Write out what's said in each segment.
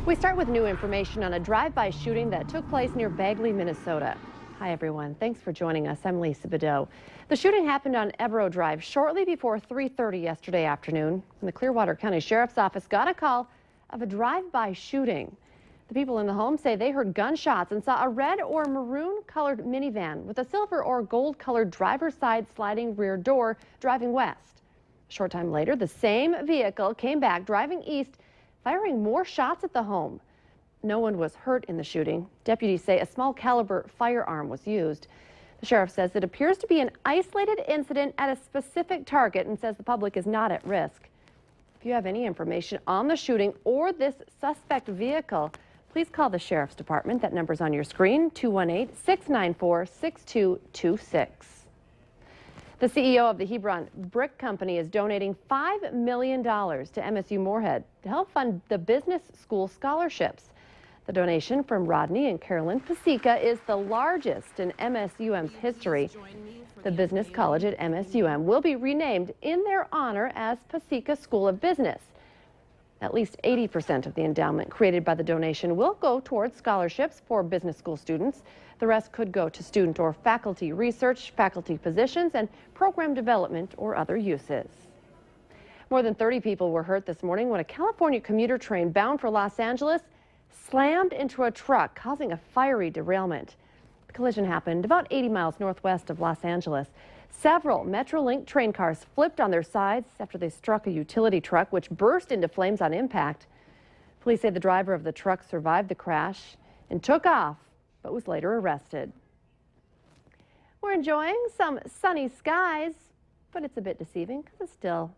We start with new information on a drive-by shooting that took place near Bagley, Minnesota. Hi, everyone. Thanks for joining us. I'm Lisa Bedeau. The shooting happened on Evero Drive shortly before 3:30 yesterday afternoon. And the Clearwater County Sheriff's Office got a call of a drive-by shooting. The people in the home say they heard gunshots and saw a red or maroon-colored minivan with a silver or gold-colored driver's side sliding rear door driving west. A short time later, the same vehicle came back driving east, firing more shots at the home. No one was hurt in the shooting. Deputies say a small caliber firearm was used. The sheriff says it appears to be an isolated incident at a specific target and says the public is not at risk. If you have any information on the shooting or this suspect vehicle, please call the Sheriff's Department. That number's on your screen, 218-694-6226. The CEO of the Hebron Brick Company is donating $5 million to MSU Moorhead to help fund the business school scholarships. The donation from Rodney and Carolyn Pasica is the largest in MSUM's history. The business college at MSUM will be renamed in their honor as Pasica School of Business. At least 80% of the endowment created by the donation will go towards scholarships for business school students. The rest could go to student or faculty research, faculty positions, and program development or other uses. More than 30 people were hurt this morning when a California commuter train bound for Los Angeles slammed into a truck, causing a fiery derailment. The collision happened about 80 miles northwest of Los Angeles. Several Metrolink train cars flipped on their sides after they struck a utility truck, which burst into flames on impact. Police say the driver of the truck survived the crash and took off, but was later arrested. We're enjoying some sunny skies, but it's a bit deceiving because it's still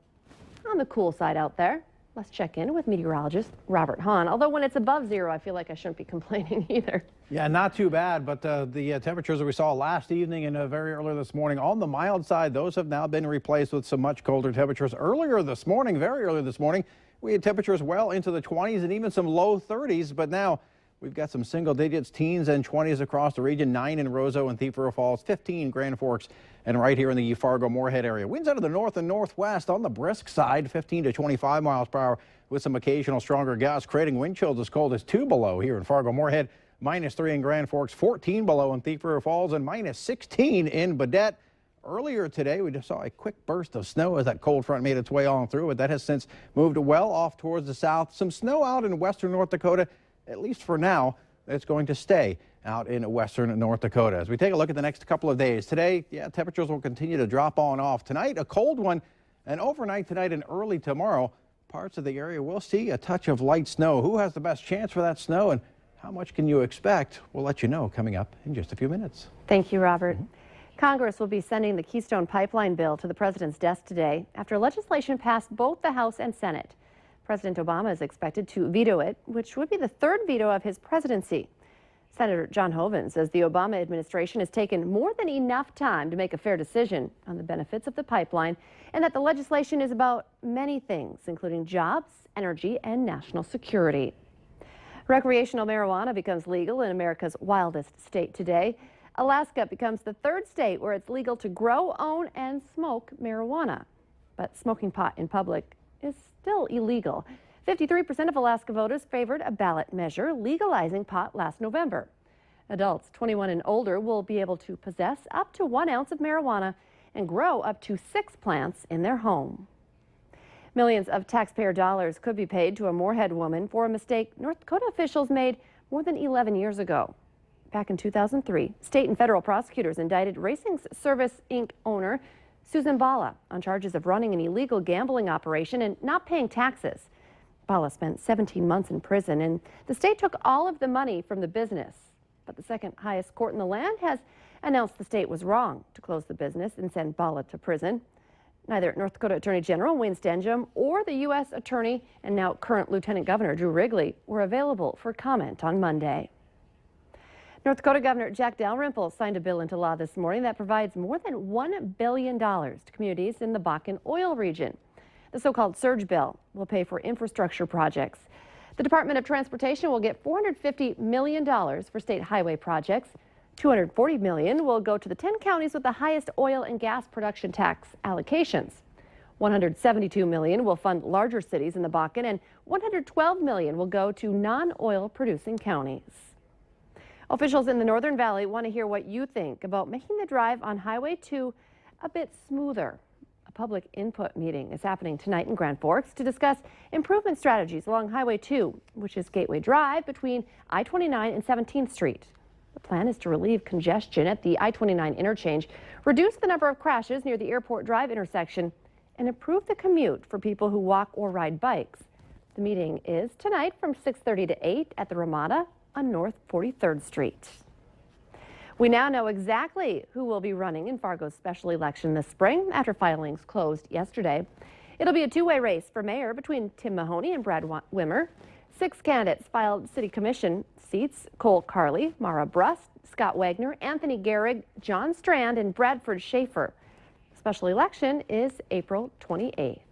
on the cool side out there. Let's check in with meteorologist Robert Hahn. Although when it's above zero, I feel like I shouldn't be complaining either. Yeah, not too bad, but the temperatures that we saw last evening and very early this morning on the mild side, those have now been replaced with some much colder temperatures. Earlier this morning, very early this morning, we had temperatures well into the 20s and even some low 30s, but now we've got some single digits, teens and 20s across the region, 9 in Roseau and Thief River Falls, 15 Grand Forks, and right here in the Fargo Moorhead area. Winds out of the north and northwest on the brisk side, 15 to 25 miles per hour with some occasional stronger gusts, creating wind chills as cold as 2 below here in Fargo Moorhead, -3 in Grand Forks, 14 below in Thief River Falls, and -16 in Badette. Earlier today, we just saw a quick burst of snow as that cold front made its way on through, but that has since moved well off towards the south. Some snow out in western North Dakota, at least for now. It's going to stay out in western North Dakota. As we take a look at the next couple of days, today, temperatures will continue to drop on off. Tonight, a cold one, and overnight tonight and early tomorrow, parts of the area will see a touch of light snow. Who has the best chance for that snow and how much can you expect? We'll let you know coming up in just a few minutes. Thank you, Robert. Congress will be sending the Keystone Pipeline bill to the president's desk today after legislation passed both the House and Senate. President Obama is expected to veto it, which would be the third veto of his presidency. Senator John Hoeven says the Obama administration has taken more than enough time to make a fair decision on the benefits of the pipeline and that the legislation is about many things, including jobs, energy, and national security. Recreational marijuana becomes legal in America's wildest state today. Alaska becomes the third state where it's legal to grow, own, and smoke marijuana. But smoking pot in public is still illegal. 53% of Alaska voters favored a ballot measure legalizing pot last November. Adults 21 and older will be able to possess up to 1 ounce of marijuana and grow up to 6 plants in their home. Millions of taxpayer dollars could be paid to a Moorhead woman for a mistake North Dakota officials made more than 11 years ago. Back in 2003, state and federal prosecutors indicted Racing Service Inc. owner Susan Bala on charges of running an illegal gambling operation and not paying taxes. Bala spent 17 months in prison, and the state took all of the money from the business. But the second highest court in the land has announced the state was wrong to close the business and send Bala to prison. Neither North Dakota Attorney General Wayne Stenjum or the U.S. Attorney and now current Lieutenant Governor Drew Wrigley were available for comment on Monday. North Dakota Governor Jack Dalrymple signed a bill into law this morning that provides more than $1 billion to communities in the Bakken oil region. The so-called surge bill will pay for infrastructure projects. The Department of Transportation will get $450 million for state highway projects. $240 million will go to the 10 counties with the highest oil and gas production tax allocations. $172 million will fund larger cities in the Bakken, and $112 million will go to non-oil producing counties. Officials in the Northern Valley want to hear what you think about making the drive on Highway 2 a bit smoother. A public input meeting is happening tonight in Grand Forks to discuss improvement strategies along Highway 2, which is Gateway Drive between I-29 and 17th Street. The plan is to relieve congestion at the I-29 interchange, reduce the number of crashes near the Airport Drive intersection, and improve the commute for people who walk or ride bikes. The meeting is tonight from 6:30 to 8 at the Ramada on North 43rd Street. We now know exactly who will be running in Fargo's special election this spring after filings closed yesterday. It'll be a two-way race for mayor between Tim Mahoney and Brad Wimmer. 6 candidates filed city commission seats: Cole Carley, Mara Brust, Scott Wagner, Anthony Gehrig, John Strand, and Bradford Schaefer. Special election is April 28th.